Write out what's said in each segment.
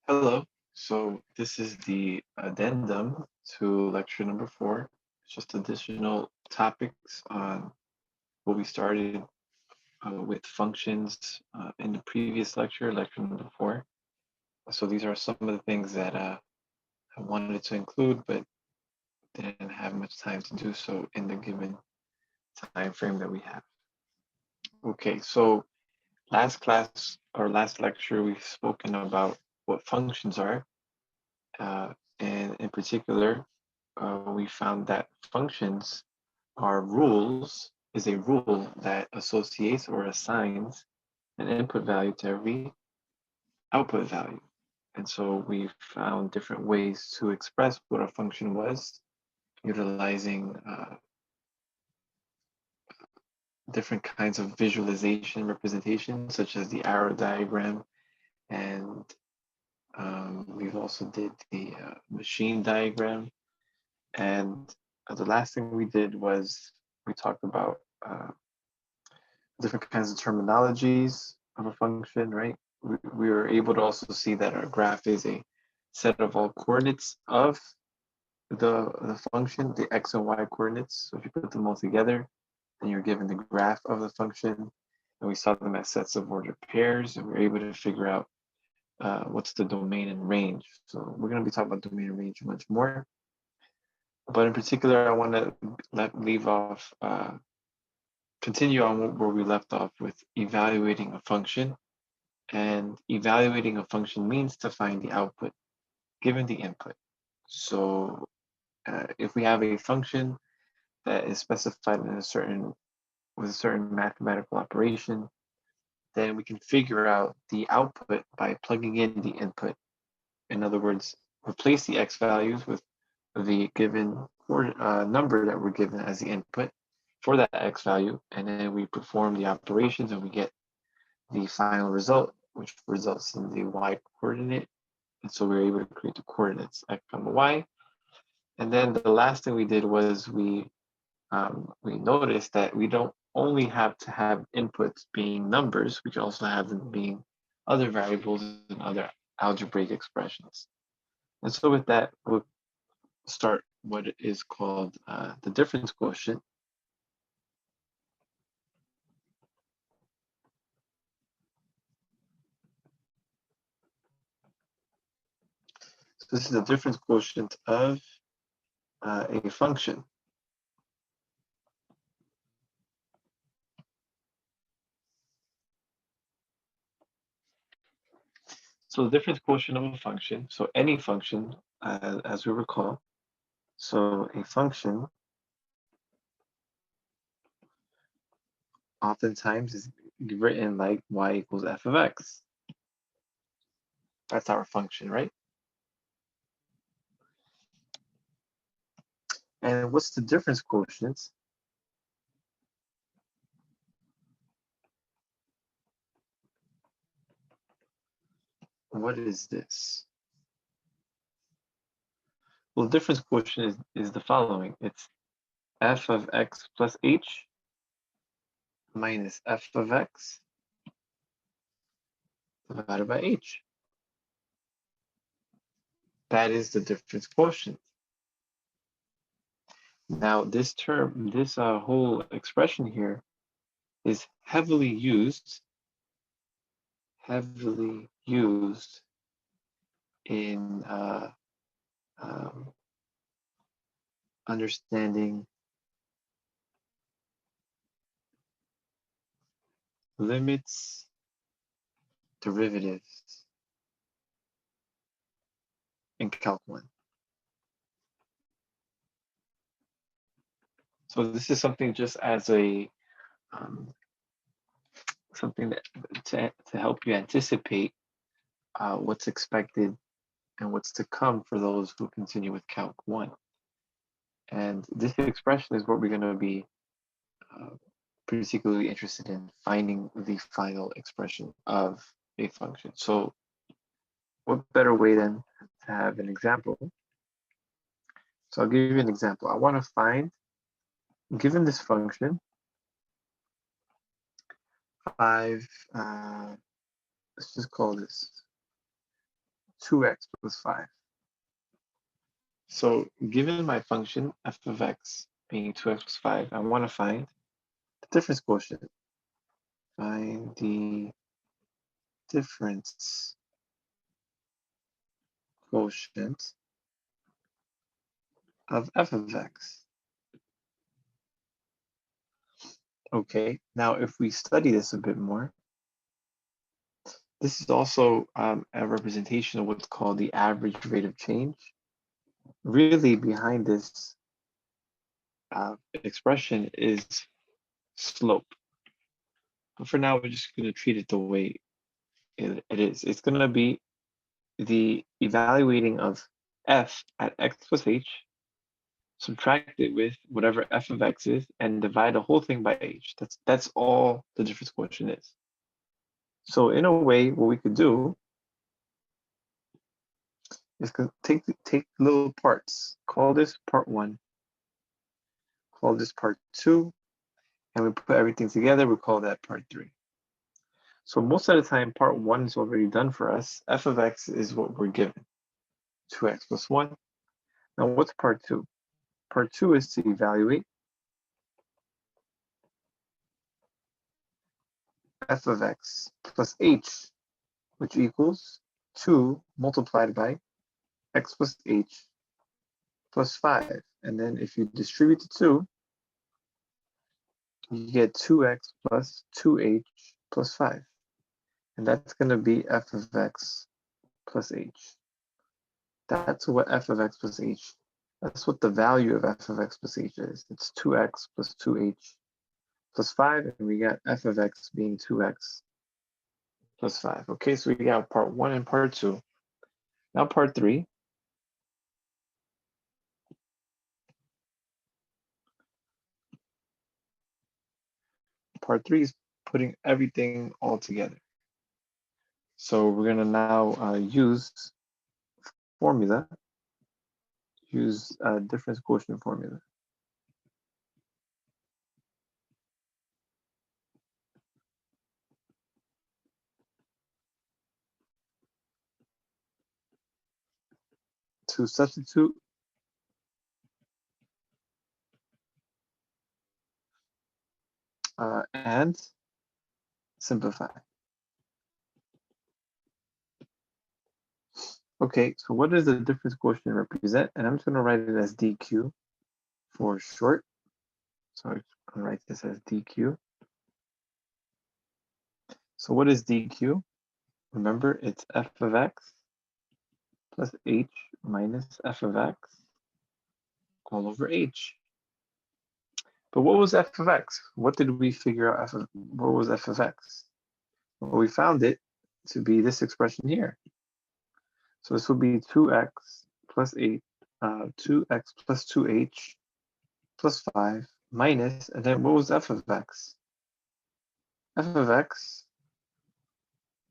Hello. So this is the addendum to lecture number 4. It's just additional topics on what we started with functions in the previous lecture, lecture number 4. So these are some of the things that I wanted to include, but didn't have much time to do so in the given time frame that we have. Okay, so last class or last lecture, we've spoken about what functions are, and in particular, we found that functions are rules, is a rule that associates or assigns an input value to every output value. And so we found different ways to express what a function was, utilizing different kinds of visualization representation, such as the arrow diagram. And we've also did the machine diagram. And the last thing we did was we talked about different kinds of terminologies of a function, right? We were able to also see that our graph is a set of all coordinates of the function, the x and y coordinates. So if you put them all together, then you're given the graph of the function. And we saw them as sets of ordered pairs, and we're able to figure out what's the domain and range. So we're going to be talking about domain and range much more. But in particular, I want to leave off, continue on where we left off with evaluating a function. And evaluating a function means to find the output given the input. So if we have a function that is specified in with a certain mathematical operation, then we can figure out the output by plugging in the input. In other words, replace the x values with the given number that we're given as the input for that x value, and then we perform the operations and we get the final result, which results in the y coordinate. And so we were able to create the coordinates x, y. And then the last thing we did was we noticed that we don't only have to have inputs being numbers, we can also have them being other variables and other algebraic expressions. And so with that, we'll start what is called the difference quotient. So this is the difference quotient of a function. So the difference quotient of a function, so any function, as we recall, so a function oftentimes is written like y equals f of x. That's our function, right? And what's the difference quotient? What is this? Well, the difference quotient is the following. It's f of x plus h minus f of x divided by h. That is the difference quotient. Now, this term, this whole expression here is heavily used in understanding limits, derivatives in Calc 1. So this is something just as a something that to help you anticipate what's expected and what's to come for those who continue with Calc 1. And this expression is what we're going to be particularly interested in, finding the final expression of a function. So what better way than to have an example? So I'll give you an example. I want to find, given this function, 5, let's just call this 2x plus 5. So given my function f of x being 2x plus 5, I want to find the difference quotient. Find the difference quotient of f of x. Okay, now if we study this a bit more, this is also a representation of what's called the average rate of change. Really behind this expression is slope. But for now, we're just going to treat it the way it is. It's going to be the evaluating of f at x plus h, subtract it with whatever f of x is, and divide the whole thing by h. That's all the difference quotient is. So in a way, what we could do is take little parts. Call this part 1. Call this part 2. And we put everything together, we call that part 3. So most of the time, part 1 is already done for us. F of x is what we're given, 2x plus 1. Now what's part 2? Part 2 is to evaluate f of x plus h, which equals 2 multiplied by x plus h plus 5. And then if you distribute the 2, you get 2x plus 2h plus 5. And that's going to be f of x plus h. That's what f of x plus h, that's what the value of f of x plus h is. It's 2x plus 2h plus 5, and we got f of x being 2x plus 5. Okay, so we got part 1 and part 2. Now part 3. Part 3 is putting everything all together. So we're going to now use formula, use difference quotient formula. To substitute and simplify. Okay, so what does the difference quotient represent? And I'm just going to write it as dq for short. So I'm going to write this as dq. So what is dq? Remember, it's f of x plus h minus f of x all over h. But what was f of x? What did we figure out what was f of x? Well, we found it to be this expression here. So this will be 2x plus 8, 2x plus 2h plus 5 minus, and then what was f of x? F of x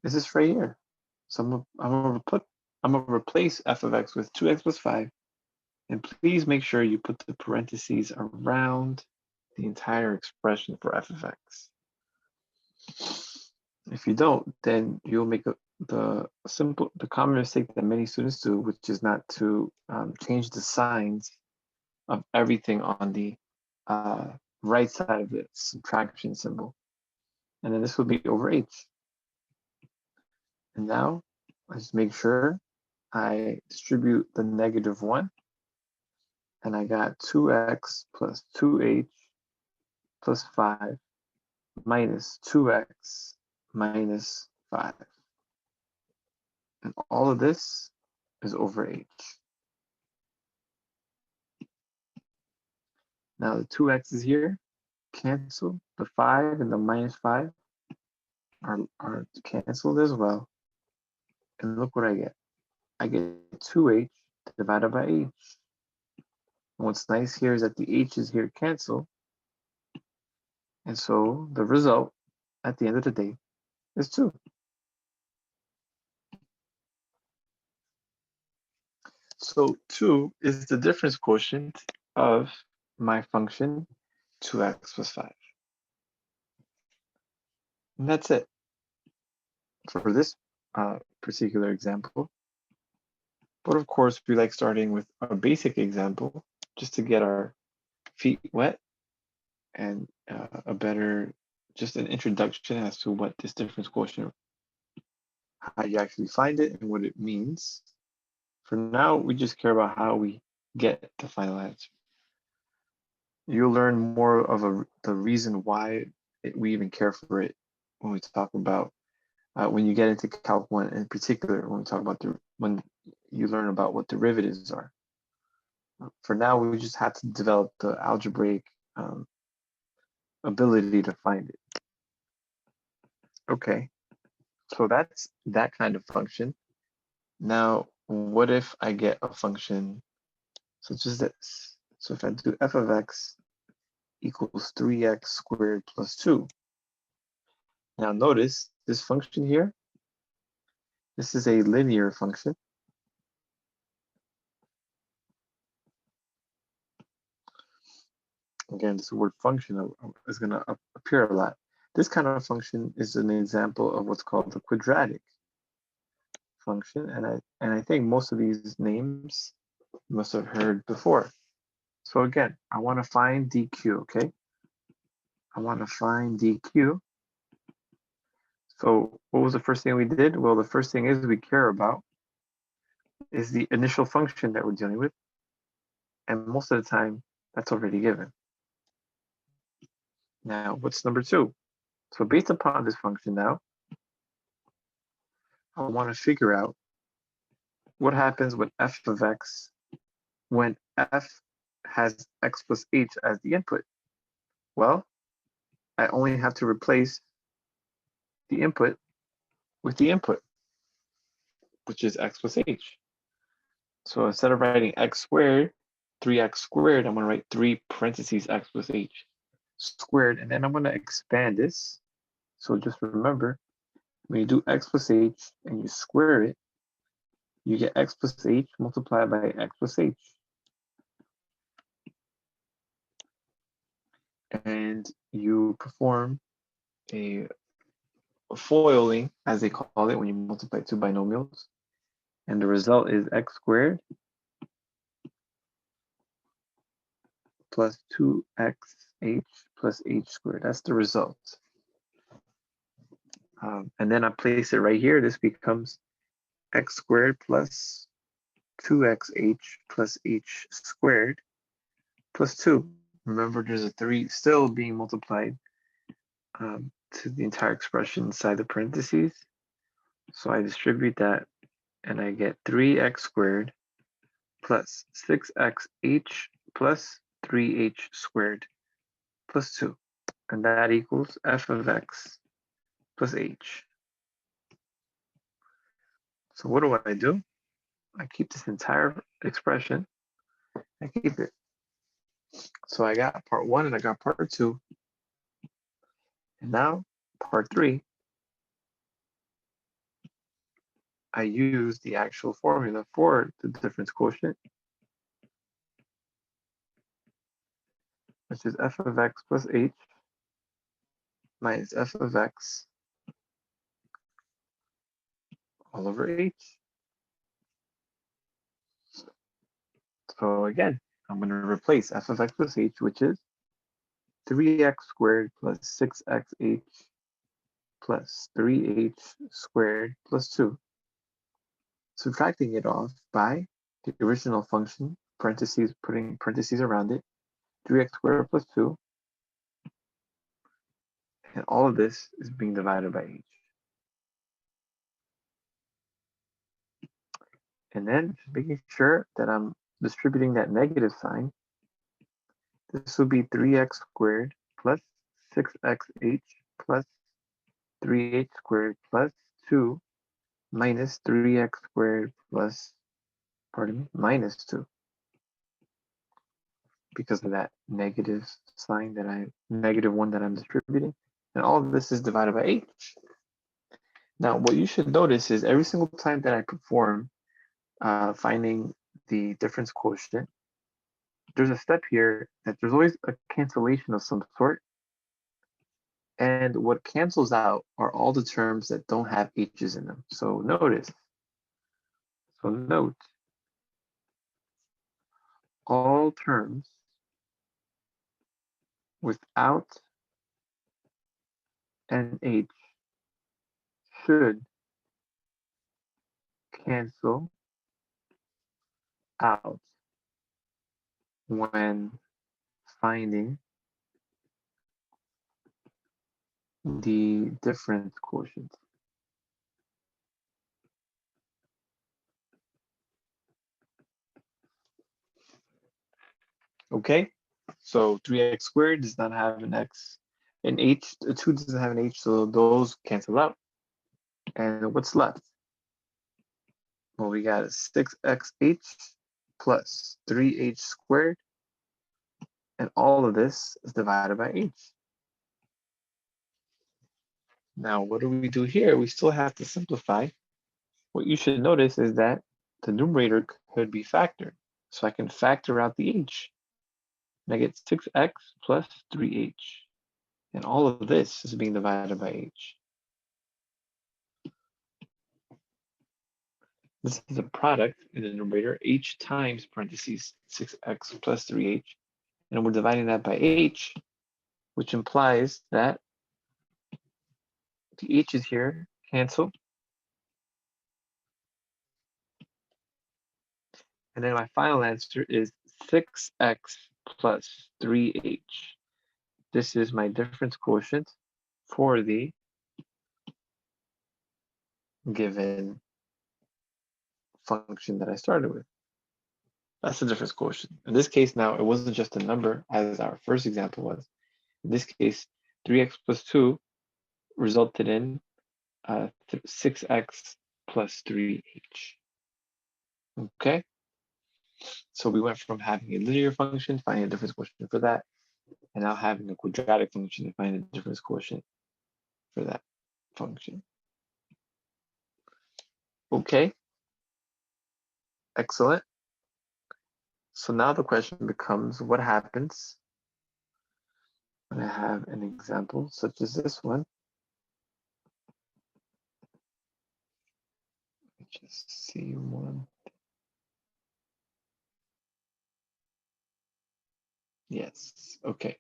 is this right here. So I'm gonna replace f of x with 2x plus 5, and please make sure you put the parentheses around the entire expression for f of x. If you don't, then you'll make the common mistake that many students do, which is not to change the signs of everything on the right side of the subtraction symbol. And then this would be over h. And now I just make sure I distribute the -1, and I got 2x plus 2h plus 5 minus 2x minus 5. And all of this is over h. Now the 2x's here cancel. The 5 and the -5 are canceled as well. And look what I get. I get 2h divided by h. And what's nice here is that the h's here cancel. And so the result at the end of the day is 2. So 2 is the difference quotient of my function 2x plus 5. And that's it for this particular example. But of course, we like starting with a basic example just to get our feet wet and just an introduction as to what this difference quotient, how you actually find it and what it means. For now, we just care about how we get the final answer. You'll learn more of the reason why we even care for it when we talk about when you get into Calc 1, in particular, when we talk about when you learn about what derivatives are. For now, we just have to develop the algebraic ability to find it. Okay, so that's that kind of function. Now, what if I get a function such as this? So if I do f of x equals 3x squared plus 2. Now notice this function here, this is a linear function. Again, this word function is going to appear a lot. This kind of function is an example of what's called the quadratic function, and I think most of these names you must have heard before. So again, I want to find dq, okay? I want to find dq. So what was the first thing we did? Well, the first thing is we care about is the initial function that we're dealing with, and most of the time that's already given. Now, what's number 2? So based upon this function now, I want to figure out what happens with f of x when f has x plus h as the input. Well, I only have to replace the input with the input, which is x plus h. So instead of writing x squared, 3x squared, I'm going to write 3 parentheses x plus h squared, and then I'm going to expand this. So just remember, when you do x plus h and you square it, you get x plus h multiplied by x plus h. And you perform a foiling, as they call it, when you multiply 2 binomials. And the result is x squared plus 2xh plus h squared. That's the result. And then I place it right here. This becomes x squared plus 2xh plus h squared plus 2. Remember, there's a 3 still being multiplied to the entire expression inside the parentheses. So I distribute that and I get 3x squared plus 6xh plus 3h squared plus 2. And that equals f of x plus h. So what do? I keep this entire expression. I keep it. So I got part 1 and I got part 2. And now part 3, I use the actual formula for the difference quotient, which is f of x plus h minus f of x all over h. So again, I'm going to replace f of x plus h, which is 3x squared plus 6xh plus 3h squared plus 2. Subtracting it off by the original function, parentheses, putting parentheses around it, 3x squared plus 2. And all of this is being divided by h. And then making sure that I'm distributing that negative sign. This will be 3x squared plus 6xh plus 3h squared plus 2 minus 3x squared plus, minus 2. Because of that negative sign negative 1 that I'm distributing. And all of this is divided by h. Now, what you should notice is every single time that I perform finding the difference quotient, there's a step here that there's always a cancellation of some sort. And what cancels out are all the terms that don't have h's in them. So note, all terms without an h should cancel out when finding the difference quotient. Okay, so 3x squared does not have an x, an h, 2 doesn't have an h, so those cancel out. And what's left? Well, we got a 6xh plus 3h squared, and all of this is divided by h. Now, what do we do here? We still have to simplify. What you should notice is that the numerator could be factored. So I can factor out the h. And I get 6x plus 3h. And all of this is being divided by h. This is a product in the numerator, h times parentheses 6x plus 3h. And we're dividing that by h, which implies that the h's here cancel. And then my final answer is 6x plus 3h. This is my difference quotient for the given function that I started with. That's the difference quotient. In this case now, it wasn't just a number as our first example was. In this case, 3x plus 2 resulted in 6x plus 3h. Okay? So we went from having a linear function, finding a difference quotient for that, and now having a quadratic function to find a difference quotient for that function. Okay? Excellent. So now the question becomes, what happens when I have an example such as this one? Just see one. Yes, okay.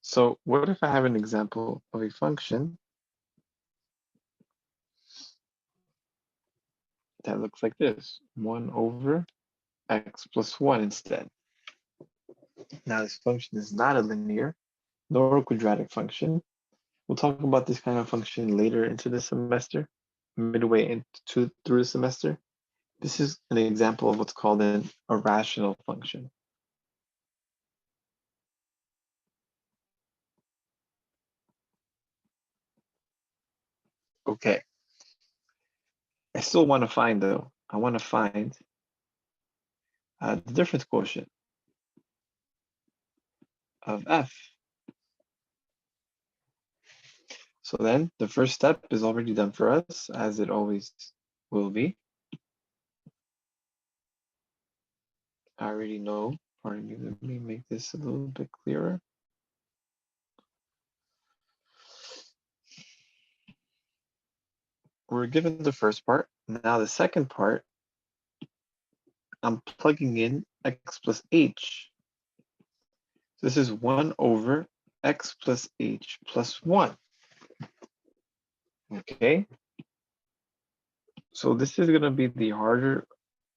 So what if I have an example of a function that looks like this, 1 over x plus 1 instead. Now this function is not a linear nor a quadratic function. We'll talk about this kind of function later into the semester, midway into through the semester. This is an example of what's called a rational function. Okay. I still want to find though. I want to find the difference quotient of f. So then the first step is already done for us, as it always will be. I already know. Pardon me, let me make this a little bit clearer. We're given the first part. Now the second part, I'm plugging in x plus h. This is 1 over x plus h plus 1. Okay? So this is going to be the harder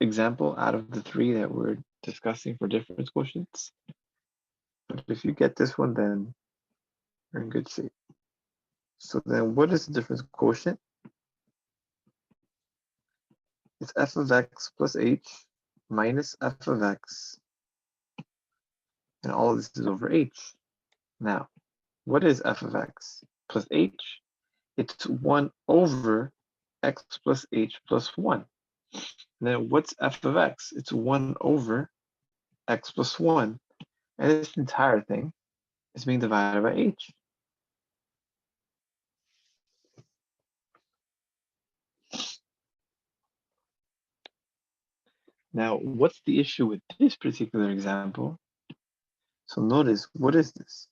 example out of the 3 that we're discussing for difference quotients. But if you get this one, then you're in good shape. So then what is the difference quotient? It's f of x plus h minus f of x. And all of this is over h. Now, what is f of x plus h? It's 1 over x plus h plus 1. And then what's f of x? It's 1 over x plus 1. And this entire thing is being divided by h. Now, what's the issue with this particular example? So notice, what is this?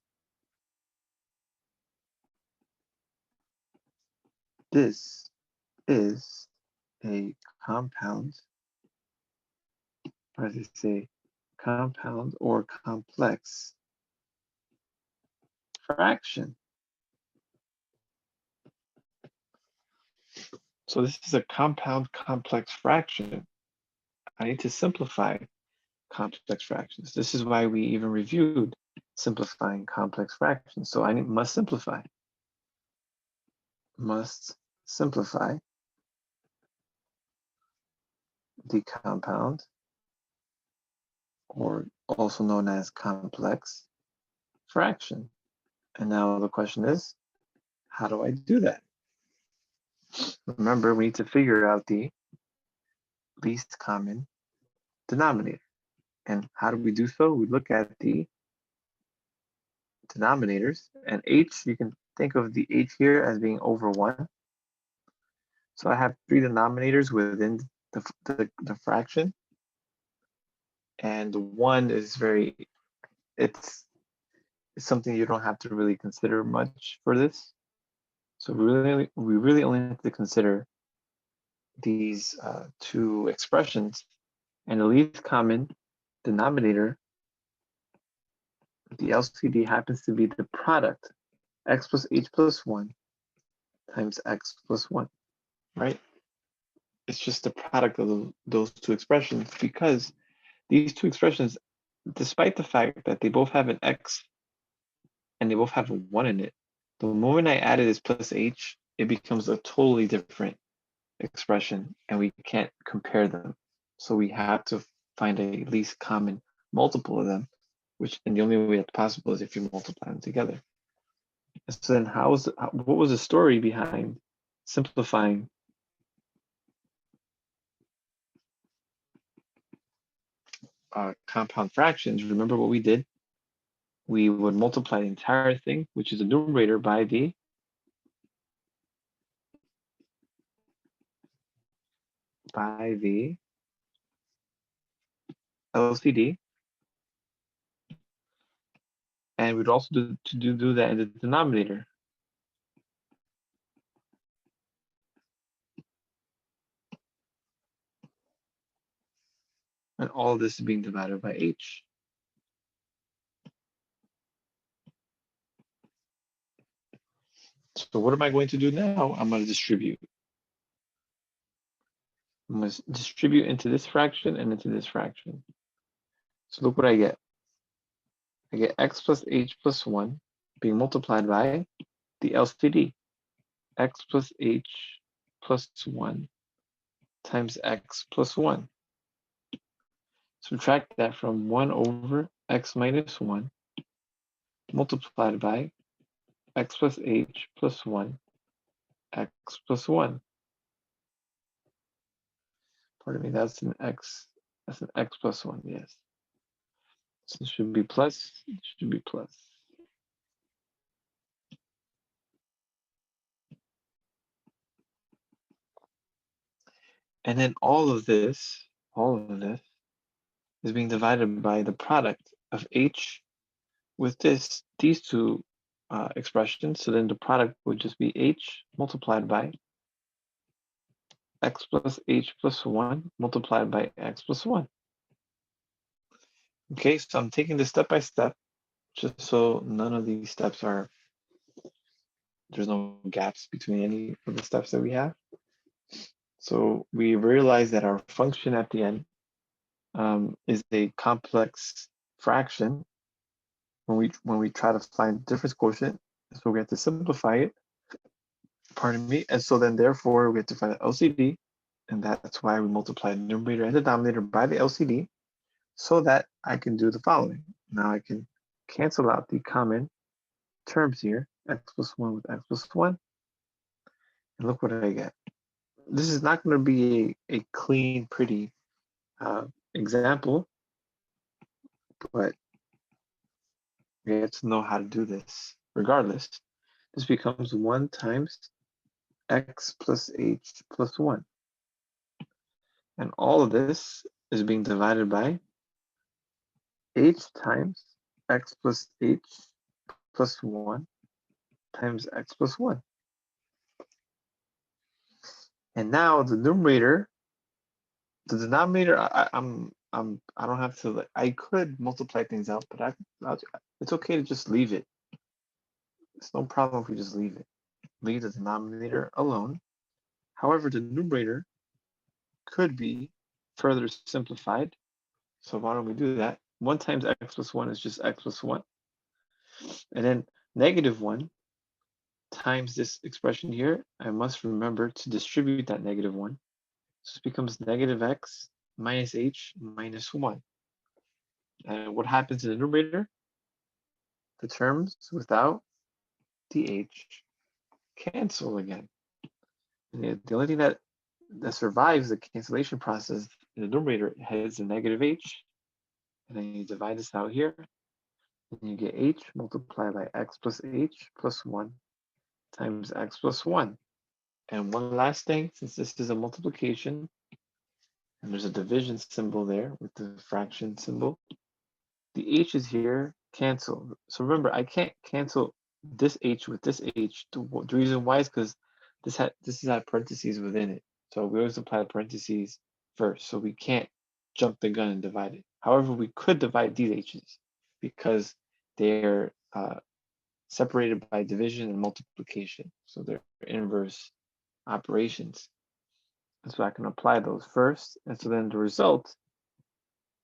This is a compound, or as they say, compound or complex fraction. So this is a compound complex fraction. I need to simplify complex fractions. This is why we even reviewed simplifying complex fractions. So I must simplify. Must simplify the compound, or also known as complex fraction. And now the question is, how do I do that? Remember, we need to figure out the least common denominator. And how do we do so? We look at the denominators, and h, you can think of the h here as being over 1. So I have 3 denominators within the fraction, and 1 is it's something you don't have to really consider much for this. So we really only have to consider these 2 expressions, and the least common denominator, the LCD, happens to be the product x plus h plus 1 times x plus 1, right? It's just the product of those 2 expressions, because these 2 expressions, despite the fact that they both have an x and they both have a 1 in it, the moment I added this plus h, it becomes a totally different expression, and we can't compare them. So we have to find a least common multiple of them, and the only way it's possible is if you multiply them together. So then what was the story behind simplifying compound fractions? Remember what we did? We would multiply the entire thing, which is the numerator, by the LCD, and we'd also do that in the denominator. And all of this is being divided by h. So what am I going to do now? I'm going to distribute. I'm going to distribute into this fraction and into this fraction. So look what I get. I get x plus h plus 1 being multiplied by the LCD. X plus h plus 1 times x plus 1. Subtract that from 1 over x minus 1 multiplied by x plus h plus 1 x plus 1. Pardon me, that's an x plus 1, yes. So this should be plus, it should be plus. And then all of this is being divided by the product of h with these 2 expressions. So then the product would just be h multiplied by x plus h plus 1 multiplied by x plus 1. Okay, so I'm taking this step by step, just so none of these steps there's no gaps between any of the steps that we have. So we realize that our function at the end is a complex fraction when we try to find difference quotient. So we have to simplify it, pardon me, and so then therefore we have to find the LCD, and that's why we multiply the numerator and the denominator by the LCD, so that I can do the following. Now I can cancel out the common terms here, x plus 1 with x plus 1, and look what I get. This is not going to be a clean, pretty example, but we have to know how to do this regardless. This becomes 1 times x plus h plus 1. And all of this is being divided by h times x plus h plus 1 times x plus 1. And now the numerator, the denominator, I'm I don't have to, I could multiply things out, but it's okay to just leave it. It's no problem if we just leave it. Leave the denominator alone. However, the numerator could be further simplified. So why don't we do that? 1 times x plus 1 is just x plus 1. And then -1 times this expression here, I must remember to distribute that -1. So it becomes -x minus h minus 1. And what happens in the numerator? The terms without the h cancel again. And the only thing that survives the cancellation process in the numerator has a -h. And then you divide this out here, and you get h multiplied by x plus h plus 1 times x plus 1. And one last thing, since this is a multiplication, and there's a division symbol there with the fraction symbol, the h's here cancel. So remember, I can't cancel this h with this h. The reason why is because this has parentheses within it. So we always apply the parentheses first. So we can't jump the gun and divide it. However, we could divide these h's because they're separated by division and multiplication. So they're inverse operations. And so I can apply those first. And so then the result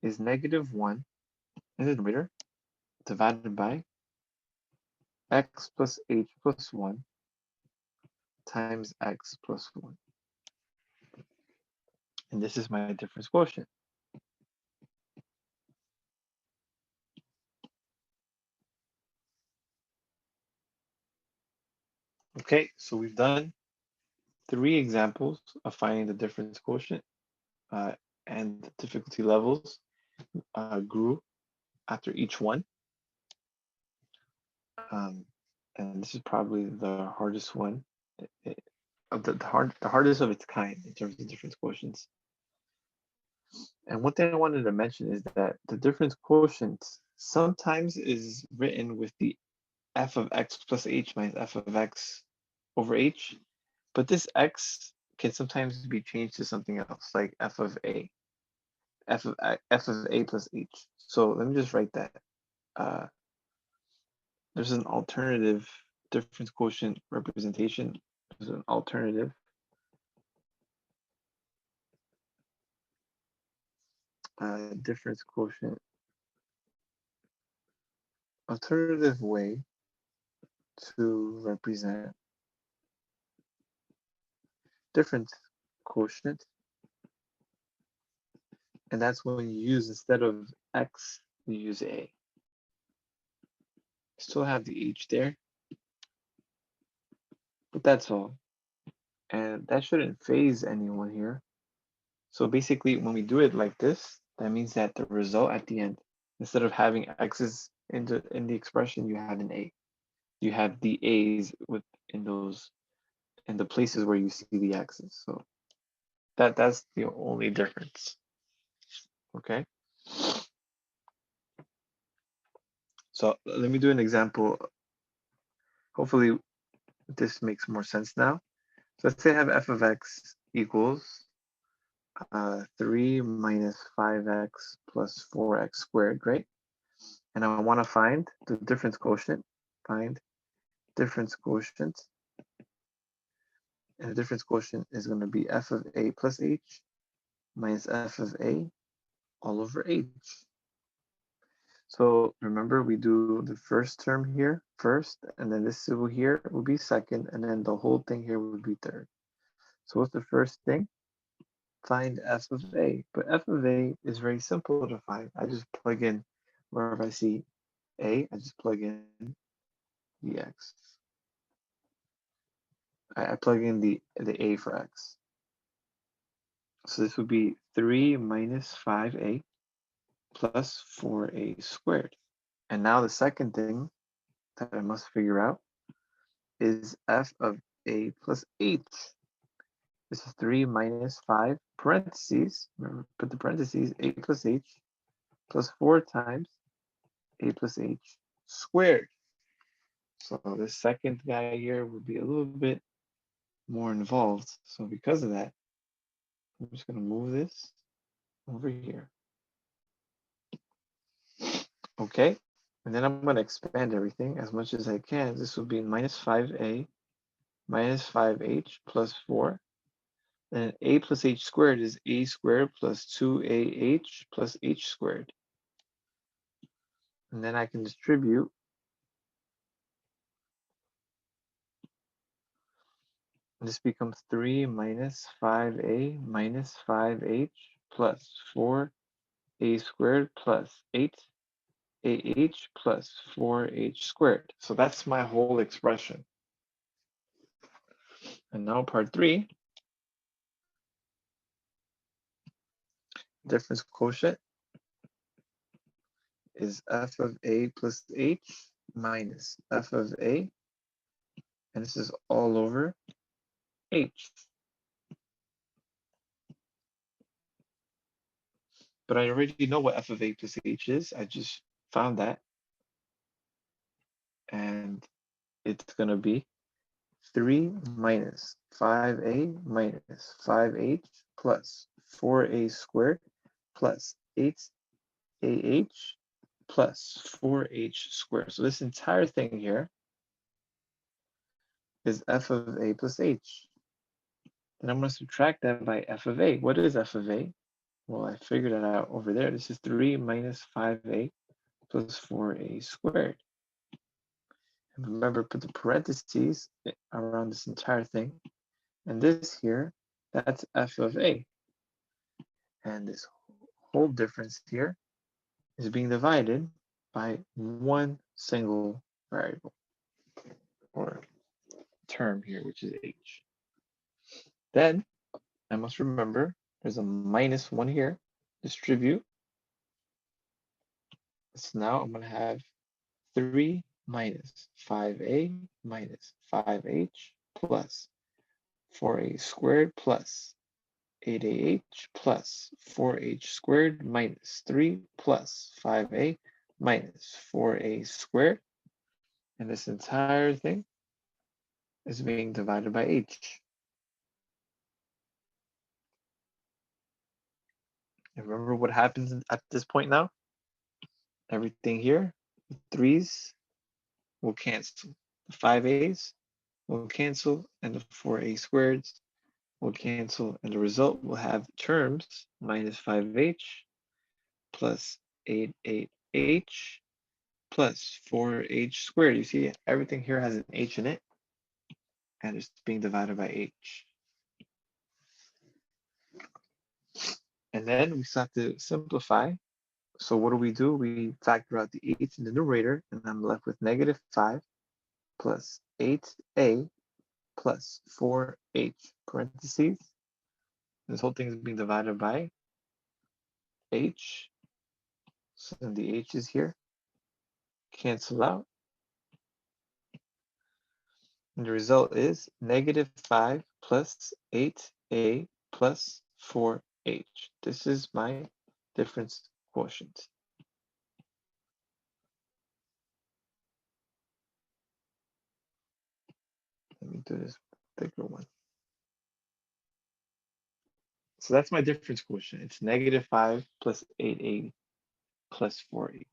is -1 in the numerator divided by x plus h plus 1 times x plus 1. And this is my difference quotient. Okay, so we've done 3 examples of finding the difference quotient, and the difficulty levels grew after each one. And this is probably the hardest one, the hardest of its kind in terms of difference quotients. And one thing I wanted to mention is that the difference quotient sometimes is written with the f of x plus h minus f of x over h, but this x can sometimes be changed to something else, like f of a plus h. So let me just write that. There's an alternative difference quotient representation. There's an alternative difference quotient, alternative way to represent difference quotient, and that's when you use, instead of x, you use a. Still have the h there, but that's all. And that shouldn't phase anyone here. So basically, when we do it like this, that means that the result at the end, instead of having x's in the expression, you have an a. You have the a's in the places where you see the x's. So that's the only difference. Okay. So let me do an example. Hopefully this makes more sense now. So let's say I have f of x equals 3 minus 5x plus 4x squared, right? And I want to find the difference quotient. Find difference quotient. And the difference quotient is going to be f of a plus h minus f of a all over h. So remember, we do the first term here first, and then this symbol here will be second, and then the whole thing here would be third. So what's the first thing? Find f of a. But f of a is very simple to find. I just plug in wherever I see a, I just plug in the x. I plug in the a for x. So this would be 3 minus 5a plus 4a squared. And now the second thing that I must figure out is f of a plus h. This is 3 minus 5 parentheses. Remember, put the parentheses, a plus h plus 4 times a plus h squared. So the second guy here would be a little bit more involved. So because of that, I'm just going to move this over here. Okay, and then I'm going to expand everything as much as I can. This will be minus 5a minus 5h plus 4. And a plus h squared is a squared plus 2ah plus h squared. And then I can distribute. This becomes 3 minus 5a minus 5h plus 4a squared plus 8ah plus 4h squared. So that's my whole expression. And now part 3, difference quotient is f of a plus h minus f of a, and this is all over h. But I already know what f of a plus h is. I just found that. And it's going to be 3 minus 5a minus 5h plus 4a squared plus 8ah plus 4h squared. So this entire thing here is f of a plus h. Then I'm going to subtract that by f of a. What is f of a? Well, I figured it out over there. This is 3 minus 5a plus 4a squared. And remember, put the parentheses around this entire thing. And this here, that's f of a. And this whole difference here is being divided by one single variable or term here, which is h. Then I must remember there's a minus 1 here. Distribute. So now I'm going to have 3 minus 5a minus 5h plus 4a squared plus 8ah plus 4h squared minus 3 plus 5a minus 4a squared. And this entire thing is being divided by h. And remember what happens at this point now? Everything here, the 3's will cancel. The 5a's will cancel, and the 4a squareds will cancel, and the result will have terms minus 5h plus 8h plus 4h squared. You see, everything here has an h in it, and it's being divided by h. And then we start to simplify. So what do? We factor out the 8 in the numerator, and I'm left with negative 5 plus 8a plus 4h parentheses. This whole thing is being divided by h. So then the h's here cancel out. And the result is negative 5 plus 8a plus 4h. This is my difference quotient. Let me do this bigger one. So that's my difference quotient. It's negative 5 plus 8a plus 4h.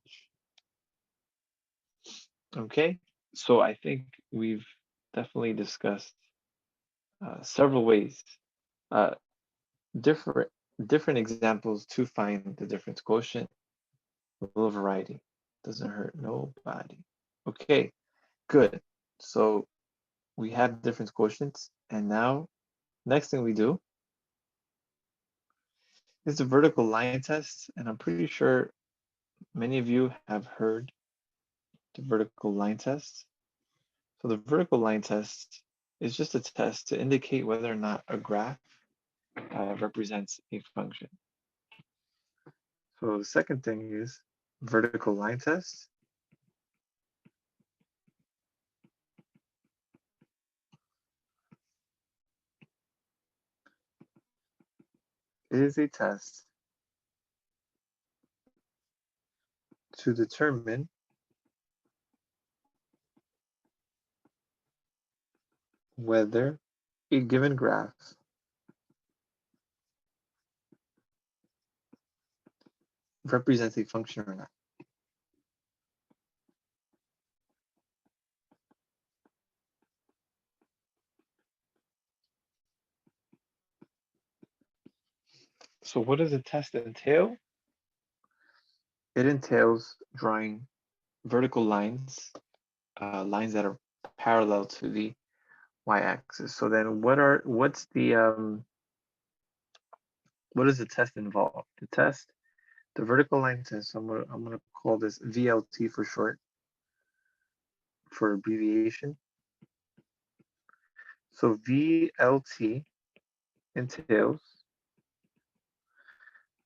Okay, so I think we've definitely discussed several ways, different examples to find the difference quotient. A little variety doesn't hurt nobody. Okay, good. So we have difference quotients, and now next thing we do is the vertical line test, and I'm pretty sure many of you have heard the vertical line test. So the vertical line test is just a test to indicate whether or not a graph represents a function. So the second thing is vertical line test. It is a test to determine whether a given graph represents a function or not. So what does the test entail? It entails drawing vertical lines, lines that are parallel to the y-axis. So then what does the test involve? The vertical line test, I'm gonna call this VLT for short, for abbreviation. So VLT entails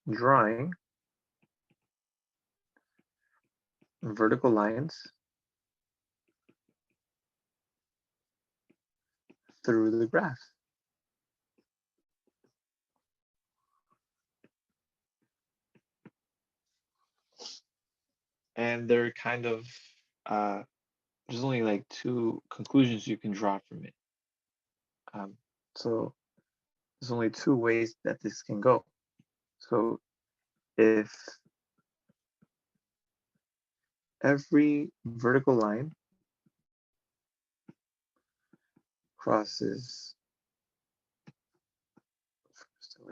drawing vertical lines through the graph. And they're kind of, there's only like two conclusions you can draw from it. So there's only two ways that this can go. So if every vertical line crosses,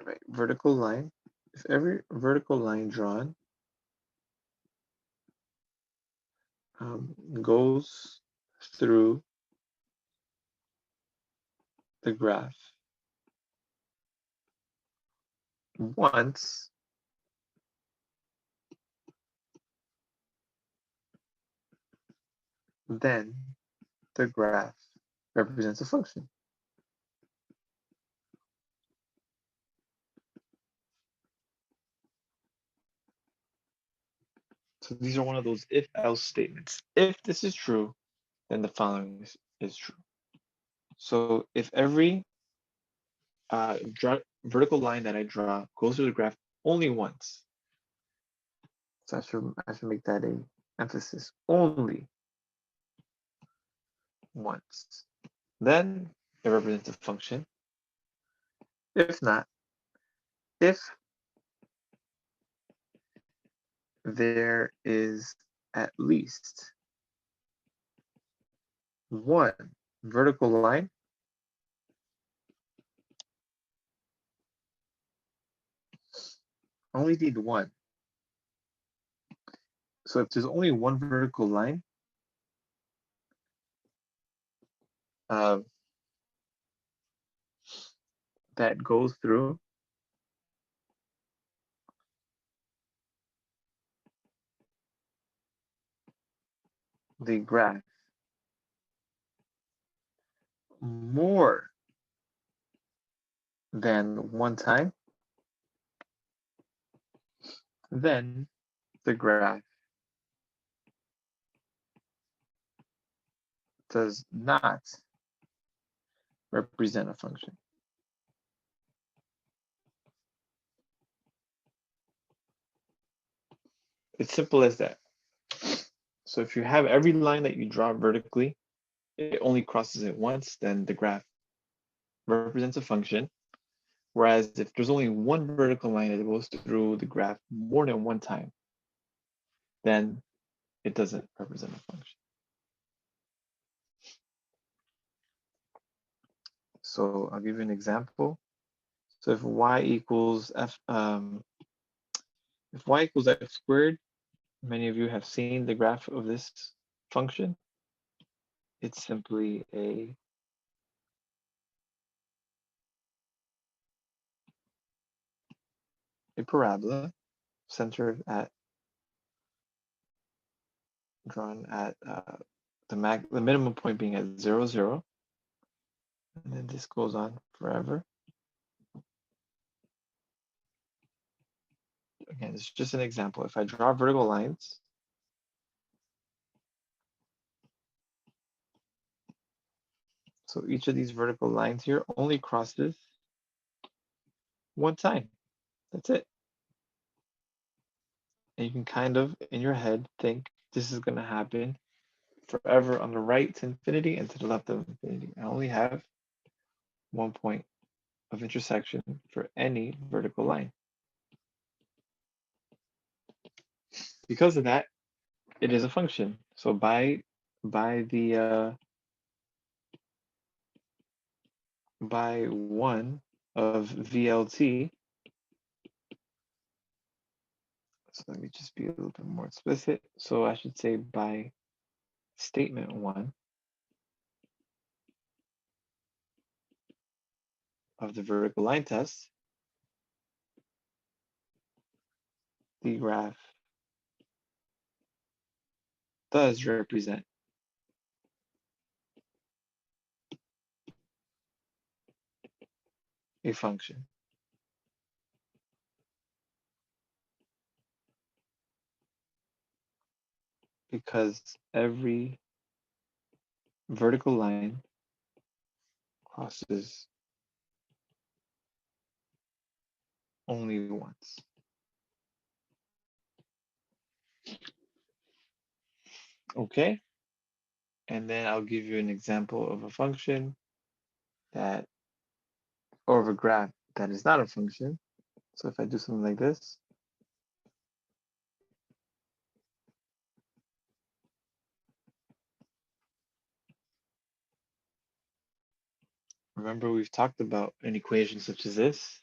right, vertical line, if every vertical line drawn goes through the graph once, then the graph represents a function. So these are one of those if-else statements. If this is true, then the following is true. So if every vertical line that I draw goes through the graph only once, so I should make that a emphasis, only once, then it represents a function. If not, if there is at least one vertical line only need one. So if there's only one vertical line, that goes through the graph more than one time, then the graph does not represent a function. It's simple as that. So if you have every line that you draw vertically, it only crosses it once, then the graph represents a function. Whereas if there's only one vertical line that goes through the graph more than one time, then it doesn't represent a function. So I'll give you an example. So if y equals x squared, many of you have seen the graph of this function. It's simply a parabola centered at, drawn at the minimum point being at 0, 0. And then this goes on forever. Again, it's just an example. If I draw vertical lines, so each of these vertical lines here only crosses one time. That's it. And you can kind of, in your head, think this is going to happen forever on the right to infinity and to the left of infinity. I only have one point of intersection for any vertical line. Because of that, it is a function. So by one of VLT, So let me just be a little bit more explicit. So I should say by statement 1 of the vertical line test, the graph does represent a function. Because every vertical line crosses only once. Okay, and then I'll give you an example of a function that, or of a graph that is not a function. So if I do something like this, remember we've talked about an equation such as this.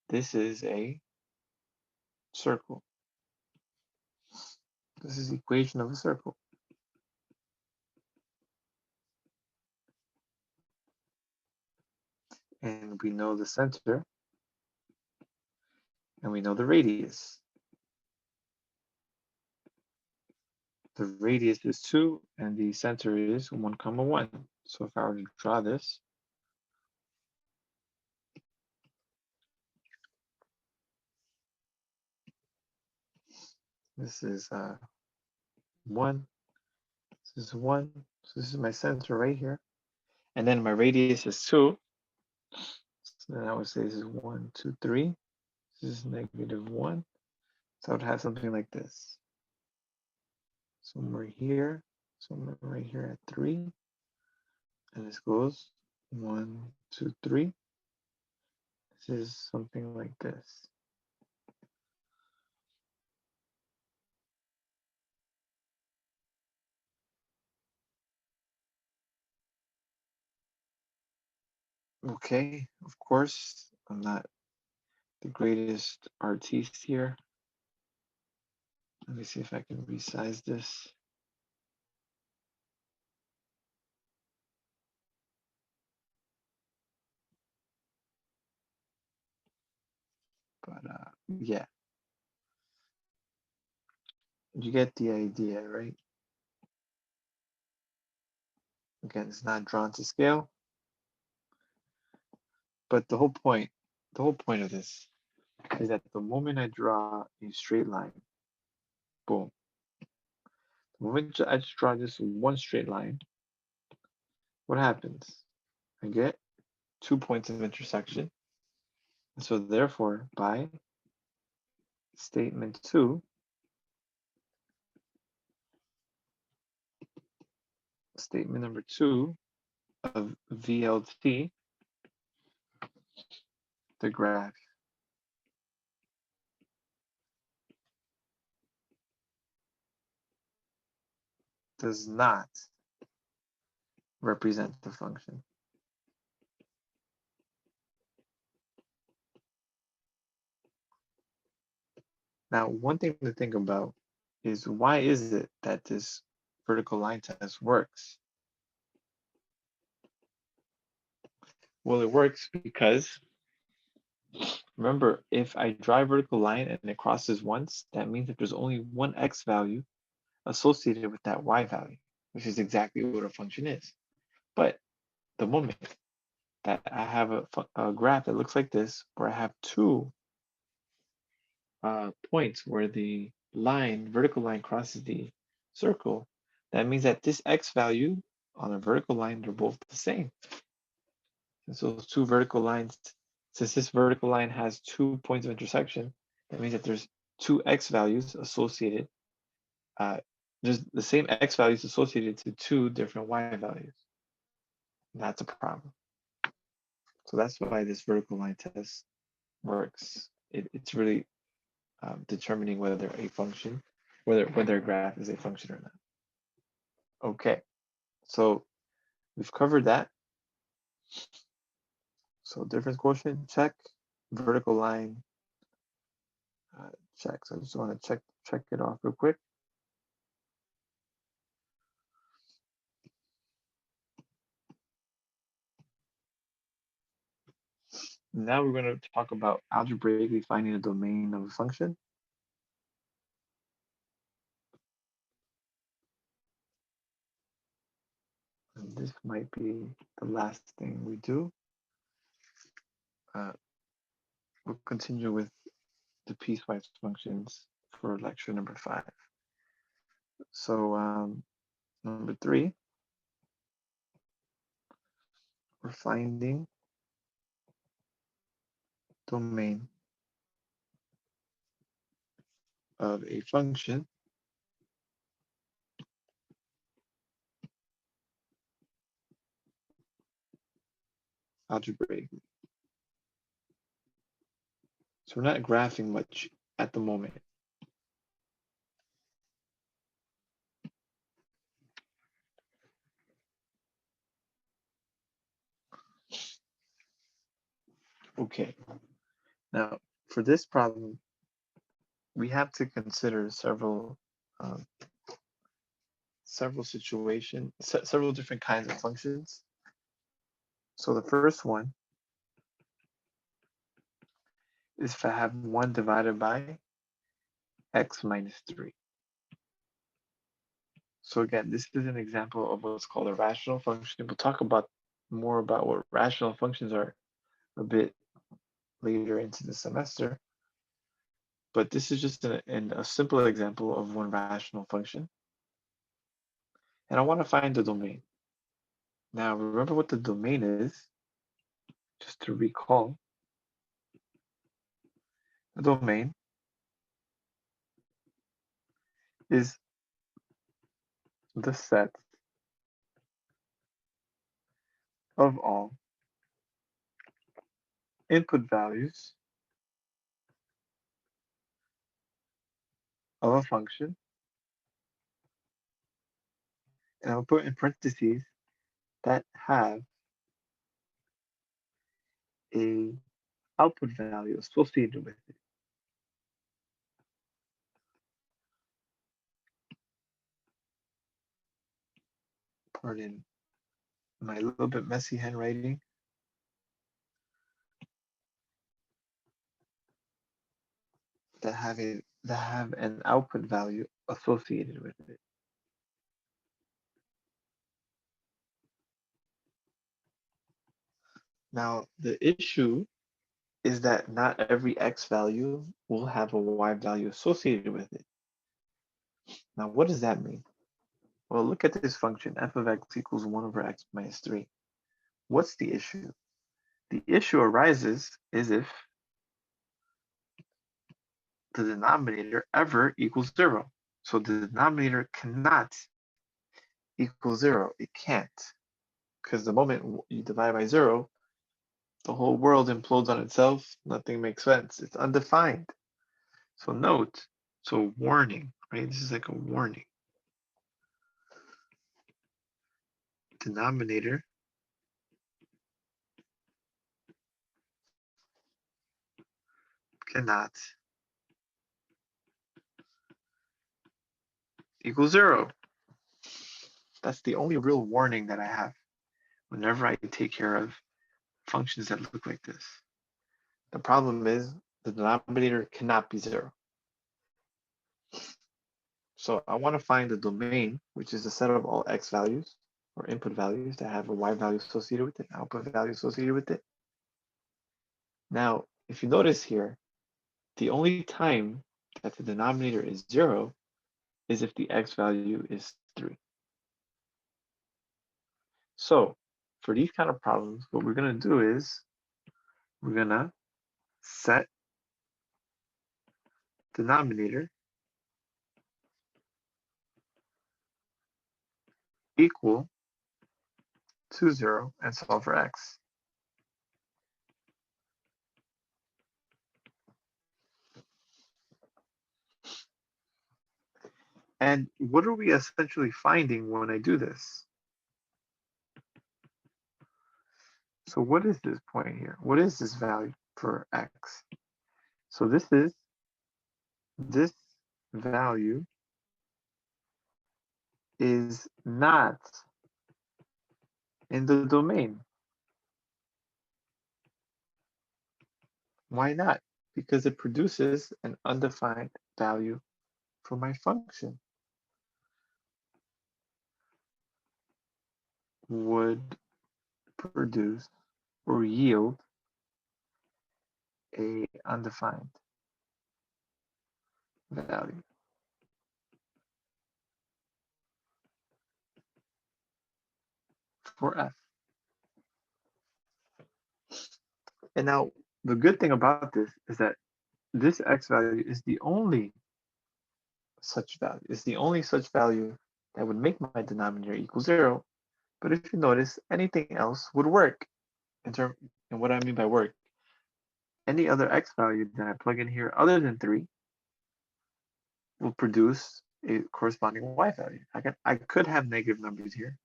This is a circle. This is the equation of a circle. And we know the center, and we know the radius. The radius is 2, and the center is 1, 1. So if I were to draw this, this is 1, this is 1, so this is my center right here. And then my radius is 2. So then I would say this is 1, 2, 3. This is -1. So I would have something like this. Somewhere here, somewhere right here at 3. And this goes 1, 2, 3. This is something like this. Okay, of course, I'm not the greatest artiste here. Let me see if I can resize this. But yeah, you get the idea, right? Again, it's not drawn to scale, but the whole point of this is that the moment I draw a straight line, boom. The moment I just draw this one straight line, what happens? I get 2 points of intersection. And so therefore, by statement 2, statement number 2 of VLT, the graph does not represent the function. Now, one thing to think about is why is it that this vertical line test works? Well, it works because, remember, if I draw a vertical line and it crosses once, that means that there's only one x value associated with that y value, which is exactly what a function is. But the moment that I have a graph that looks like this, where I have 2 points where the vertical line crosses the circle, that means that this x value on a vertical line, they're both the same. And so those 2 vertical lines, since this vertical line has 2 points of intersection, that means that there's 2 x values associated. There's the same x values associated to 2 different y values. And that's a problem. So that's why this vertical line test works. It's really determining whether a function, whether a graph is a function or not. Okay, so we've covered that. So difference quotient, check. Vertical line check. So I just want to check it off real quick. Now we're going to talk about algebraically finding the domain of a function. And this might be the last thing we do. We'll continue with the piecewise functions for lecture number 5. So number 3, we're finding domain of a function algebraically. So we're not graphing much at the moment. Okay, now for this problem, we have to consider several situations, several different kinds of functions. So the first one is if I have 1 divided by x minus 3. So again, this is an example of what's called a rational function. We'll talk about more about what rational functions are a bit later into the semester. But this is just a simple example of one rational function. And I want to find the domain. Now, remember what the domain is, just to recall. The domain is the set of all input values of a function. And I'll put in parentheses that have a output value associated with it. Pardon my little bit messy handwriting. That have an output value associated with it. Now, the issue is that not every x value will have a y value associated with it. Now, what does that mean? Well, look at this function, f of x equals 1 over x minus 3. What's the issue? The issue arises is if the denominator ever equals 0. So the denominator cannot equal 0. It can't. Because the moment you divide by 0, the whole world implodes on itself. Nothing makes sense. It's undefined. So note, so warning, right? This is like a warning. Denominator cannot equal 0. That's the only real warning that I have whenever I take care of functions that look like this. The problem is the denominator cannot be 0. So I want to find the domain, which is a set of all x values or input values that have a y value associated with it, output value associated with it. Now, if you notice here, the only time that the denominator is 0 is if the x value is 3. So for these kind of problems, what we're going to do is we're going to set denominator equal to 0 and solve for x. And what are we essentially finding when I do this? So what is this point here? What is this value for x? So this is this value is not in the domain. Why not? Because it produces an undefined value for my function. Would produce or yield a undefined value. For f. And now the good thing about this is that this x value is the only such value. It's the only such value that would make my denominator equal 0. But if you notice, anything else would work. And what I mean by work, any other x value that I plug in here other than 3 will produce a corresponding y value. I could have negative numbers here.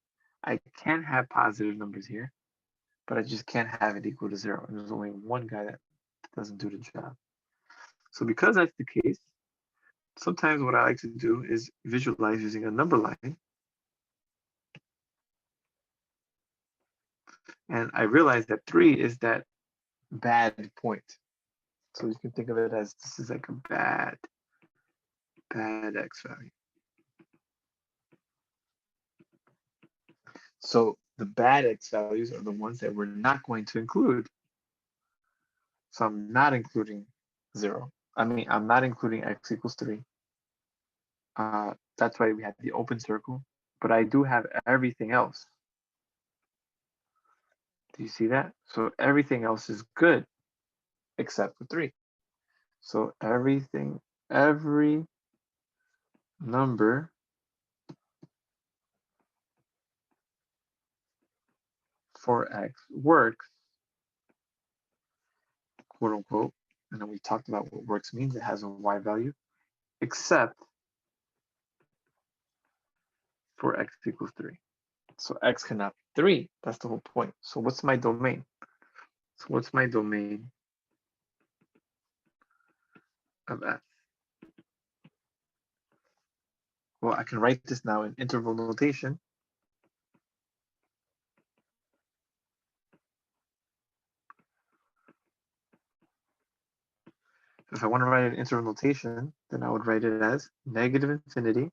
I can have positive numbers here, but I just can't have it equal to 0. And there's only one guy that doesn't do the job. So because that's the case, sometimes what I like to do is visualize using a number line. And I realize that 3 is that bad point. So you can think of it as this is like a bad x value. So the bad x values are the ones that we're not going to include. So I'm not including 0. I mean, I'm not including x equals 3. That's why we have the open circle, but I do have everything else. Do you see that? So everything else is good except for 3. So every number for x works, quote unquote, and then we talked about what works means. It has a y value, except for x equals 3. So x cannot be 3. That's the whole point. So what's my domain? So what's my domain of f? Well, I can write this now in interval notation. If I want to write an interval notation, then I would write it as negative infinity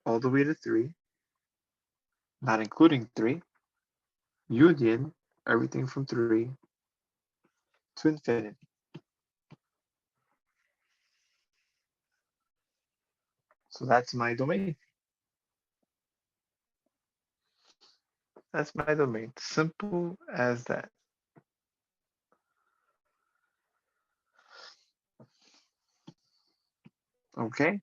all the way to 3, not including 3, union everything from 3 to infinity. So that's my domain. That's my domain. Simple as that. Okay,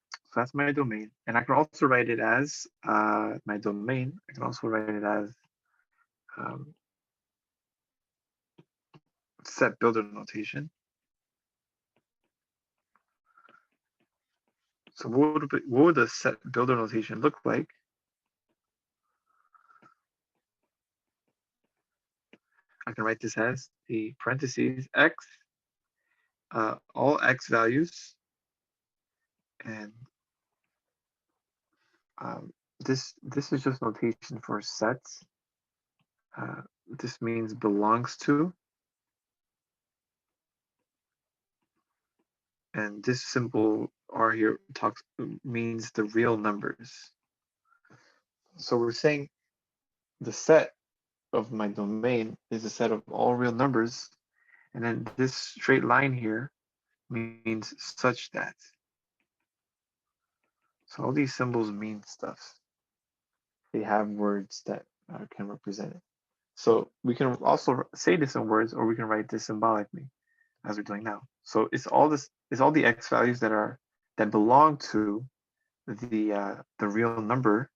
so that's my domain. And I can also write it as my domain. I can also write it as set builder notation. So what would the set builder notation look like? I can write this as the parentheses x, all x values, and this is just notation for sets. This means belongs to, and this symbol R here means the real numbers. So we're saying the set of my domain is a set of all real numbers, and then this straight line here means such that. So all these symbols mean stuff. They have words that can represent it. So we can also say this in words, or we can write this symbolically, as we're doing now. So it's all the x values that belong to the real number,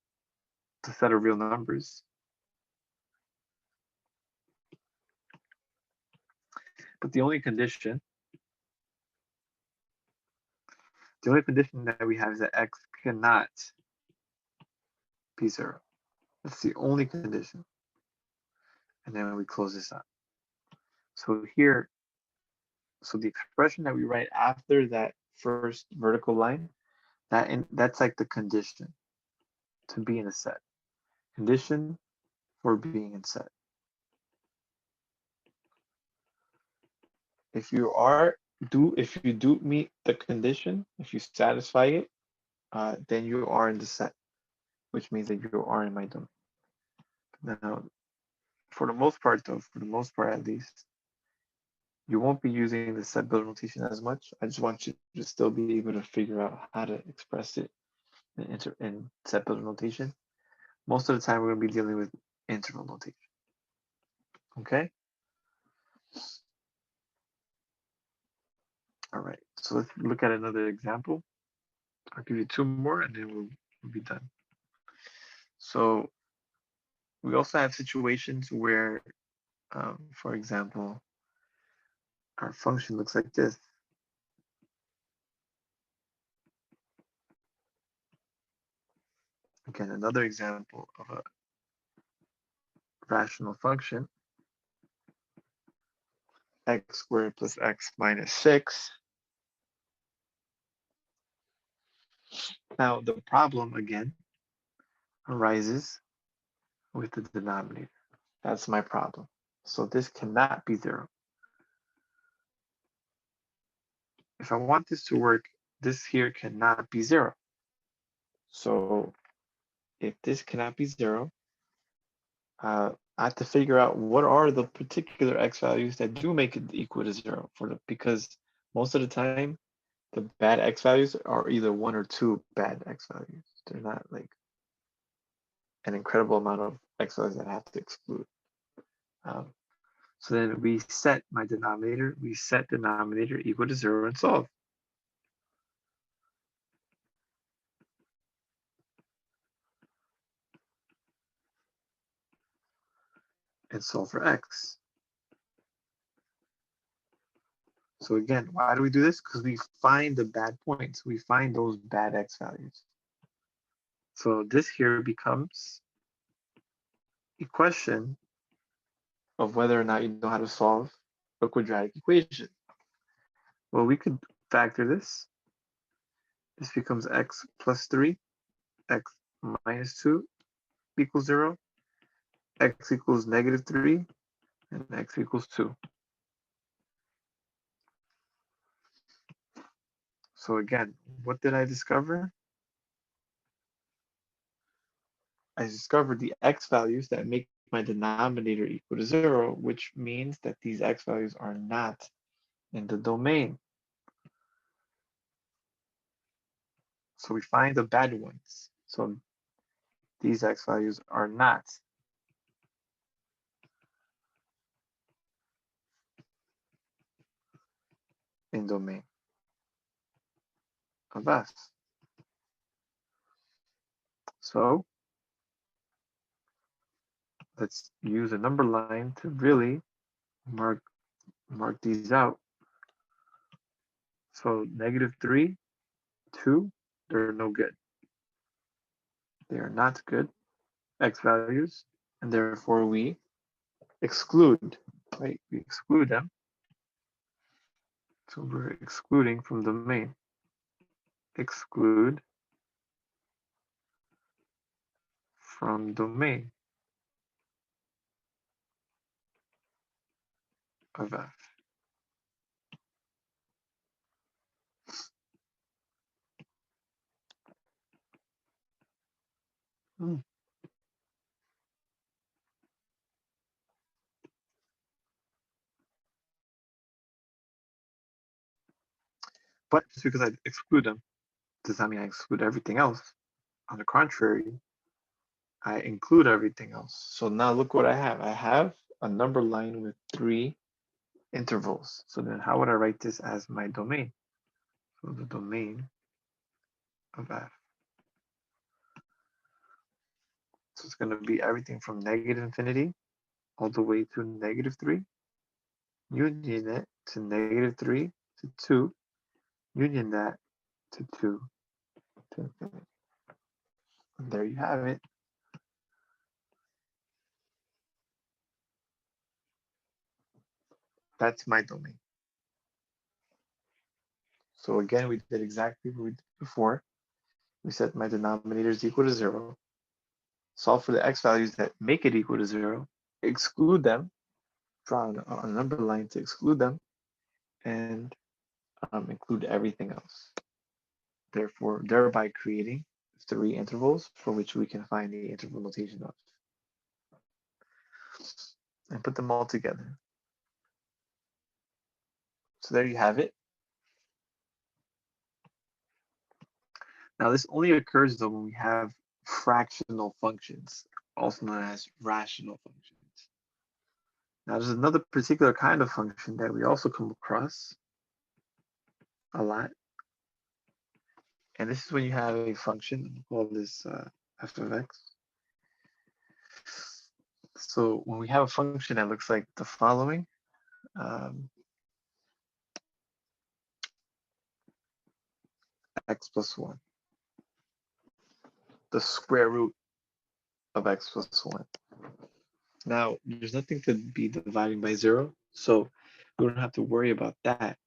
the set of real numbers. But the only condition that we have is that x cannot be 0. That's the only condition. And then we close this up. So here, So the expression that we write after that first vertical line, that's like the condition to be in a set. Condition for being in set. If you do meet the condition, if you satisfy it, then you are in the set, which means that you are in my domain. Now, for the most part though, for the most part at least, you won't be using the set builder notation as much. I just want you to still be able to figure out how to express it in set builder notation. Most of the time, we're going to be dealing with interval notation. Okay? All right, so let's look at another example. I'll give you two more and then we'll be done. So we also have situations where, for example, our function looks like this. Again, another example of a rational function, x squared plus x minus 6. Now, the problem, again, arises with the denominator. That's my problem. So this cannot be 0. If I want this to work, this here cannot be 0. So if this cannot be 0, I have to figure out what are the particular x values that do make it equal to 0 because most of the time the bad x values are either 1 or 2 bad x values. They're not like an incredible amount of x values that I have to exclude. So then we set my denominator, we set denominator equal to 0 and solve. And solve for x. So again, why do we do this? Because we find the bad points. We find those bad x values. So this here becomes a question of whether or not you know how to solve a quadratic equation. Well, we could factor this. This becomes x plus 3, x minus 2 equals 0, x equals negative 3, and x equals 2. So again, what did I discover? I discovered the x values that make my denominator equal to 0, which means that these x values are not in the domain. So we find the bad ones. So these x values are not in domain of F. So let's use a number line to really mark these out. So negative 3, 2, they're no good. They are not good x values, and therefore we exclude, right? We exclude them. So we're excluding from the domain. Exclude from domain of F. But just because I exclude them does not mean I exclude everything else. On the contrary, I include everything else. So now look what I have. I have a number line with 3 intervals. So then how would I write this as my domain? So the domain of F. So it's going to be everything from negative infinity all the way to negative 3, union it to negative 3 to 2, union that to 2 to infinity. And there you have it. That's my domain. So again, we did exactly what we did before. We set my denominators equal to 0. Solve for the x values that make it equal to 0. Exclude them. Draw a number line to exclude them. And include everything else. Therefore, thereby creating 3 intervals for which we can find the interval notation of. And put them all together. So there you have it. Now this only occurs though when we have fractional functions, also known as rational functions. Now there's another particular kind of function that we also come across a lot. And this is when you have a function, we'll call this f of x. So when we have a function that looks like the following, x plus 1, the square root of x plus 1. Now, there's nothing to be dividing by 0, so we don't have to worry about that.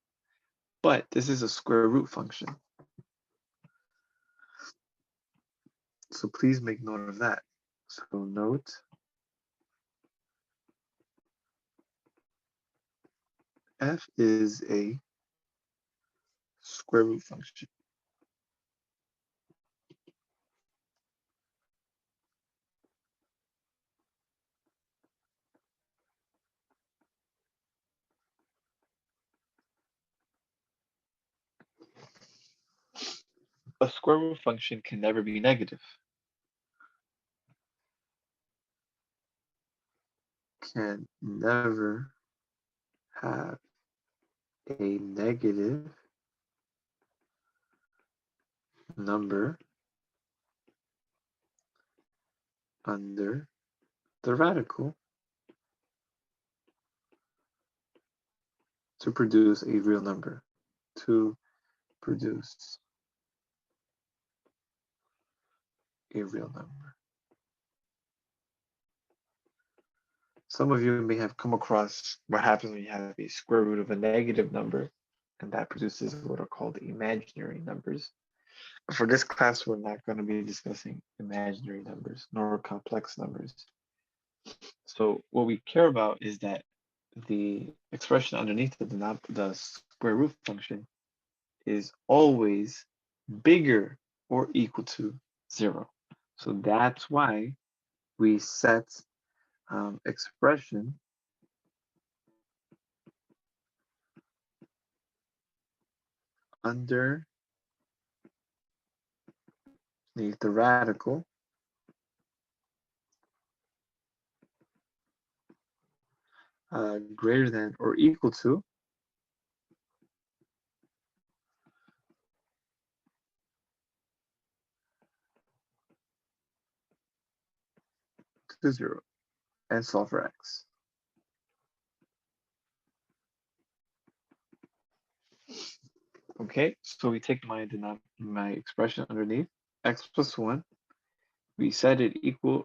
But this is a square root function. So please make note of that. So note f is a square root function. A square root function can never be negative. Can never have a negative number under the radical to produce a real number. To produce a real number. Some of you may have come across what happens when you have a square root of a negative number, and that produces what are called imaginary numbers. For this class, we're not going to be discussing imaginary numbers nor complex numbers. So what we care about is that the expression underneath the square root function is always bigger or equal to 0. So that's why we set expression underneath the radical greater than or equal to 0 and solve for x. Okay, so we take my expression underneath x plus 1. We set it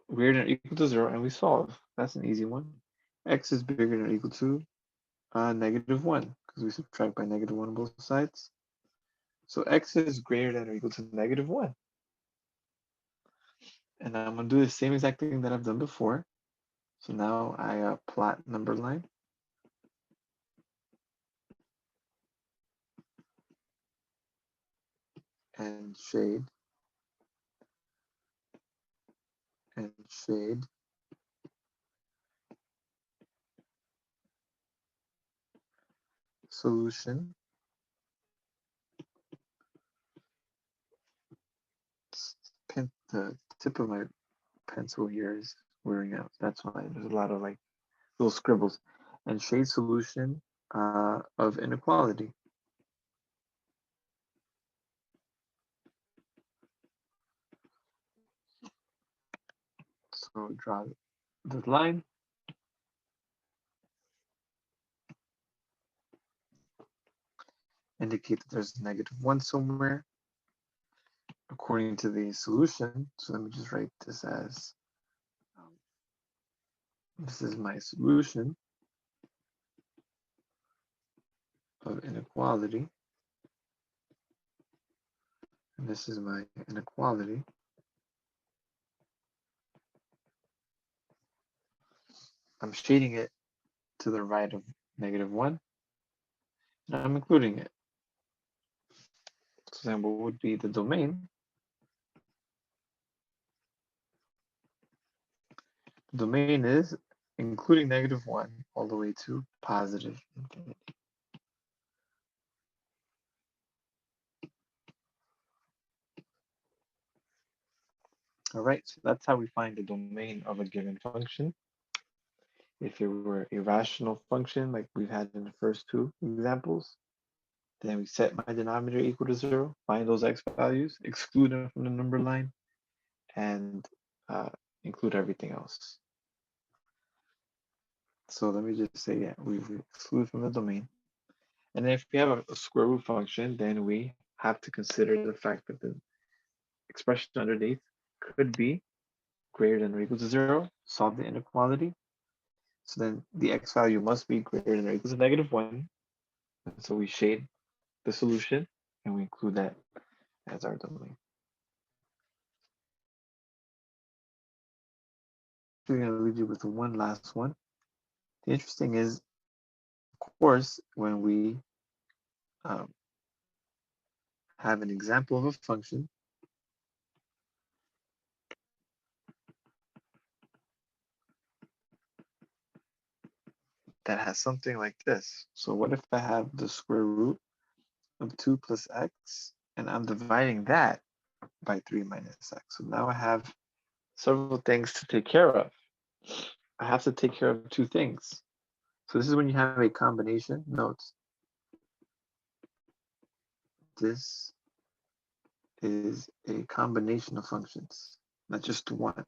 greater than or equal to 0, and we solve. That's an easy one. X is bigger than or equal to negative 1, because we subtract by negative 1 on both sides. So x is greater than or equal to negative 1. And I'm going to do the same exact thing that I've done before. So now I plot number line. And shade. And shade. Solution. The tip of my pencil here is wearing out. That's why there's a lot of like little scribbles. And shade solution of inequality. So draw the line. Indicate that there's a negative 1 somewhere according to the solution. So let me just write this as, this is my solution of inequality. And this is my inequality. I'm shading it to the right of -1, and I'm including it. So then what would be the domain? The domain is including -1 all the way to positive infinity. All right, so that's how we find the domain of a given function. If it were a rational function, like we've had in the first two examples, then we set my denominator equal to 0, find those x values, exclude them from the number line, and include everything else. So let me just say, yeah, we exclude from the domain. And then if we have a square root function, then we have to consider the fact that the expression underneath could be greater than or equal to 0, solve the inequality. So then the x value must be greater than or equal to -1. And so we shade the solution and we include that as our domain. We're going to leave you with one last one. The interesting is, of course, when we have an example of a function that has something like this. So what if I have the square root of 2 plus x, and I'm dividing that by 3 minus x. So now I have several things to take care of. I have to take care of two things. So this is when you have a combination. Note, this is a combination of functions, not just one.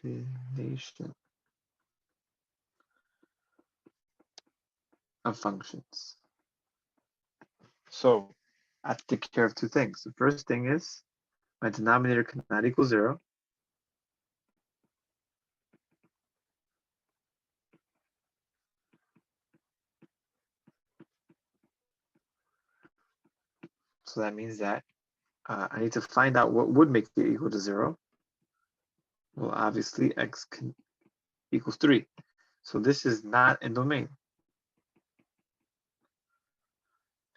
Combination of functions. So I have to take care of two things. The first thing is my denominator cannot equal 0. So that means that I need to find out what would make it equal to 0. Well, obviously x equals 3. So this is not in domain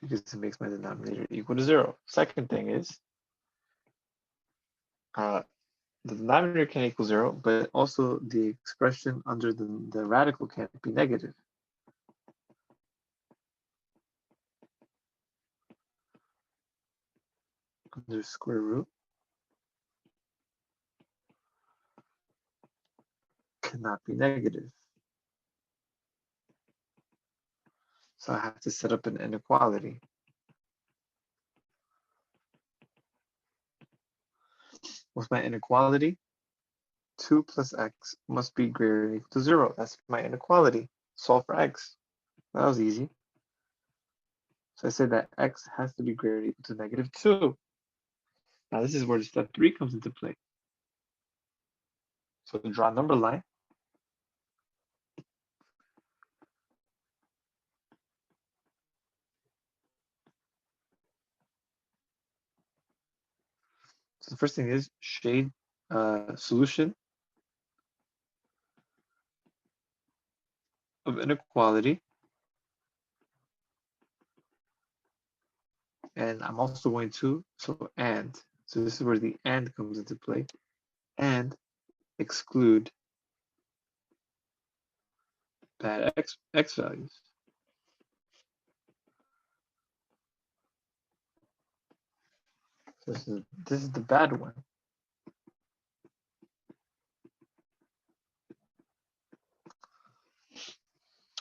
because it makes my denominator equal to 0. Second thing is the denominator can equal 0, but also the expression under the radical can't be negative. Under square root cannot be negative. So I have to set up an inequality. What's my inequality? 2 plus x must be greater than or equal to 0. That's my inequality. Solve for x. That was easy. So I said that x has to be greater than or equal to -2. Now this is where step 3 comes into play. So draw a number line. So the first thing is shade solution of inequality. And I'm also going to, so this is where the and comes into play, and exclude bad x values. So this is the bad one.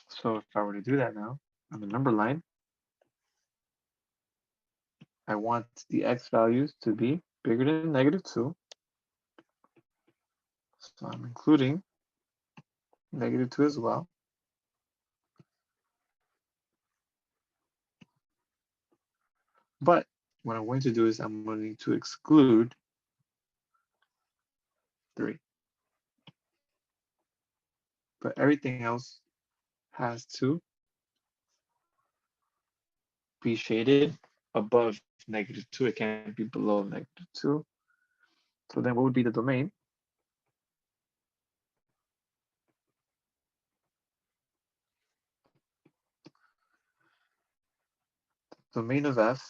So if I were to do that now on the number line, I want the x values to be bigger than -2. So I'm including -2 as well. But what I'm going to do is I'm going to exclude 3. But everything else has to be shaded above -2. It can't be below -2. So then what would be the domain? Domain of f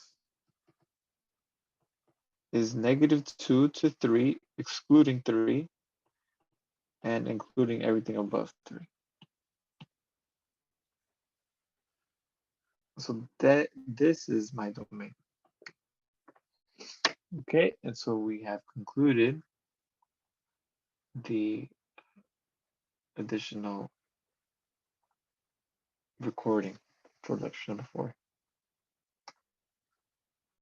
is -2 to 3, excluding 3, and including everything above 3. So that this is my domain. Okay, and so we have concluded the additional recording for lecture number 4.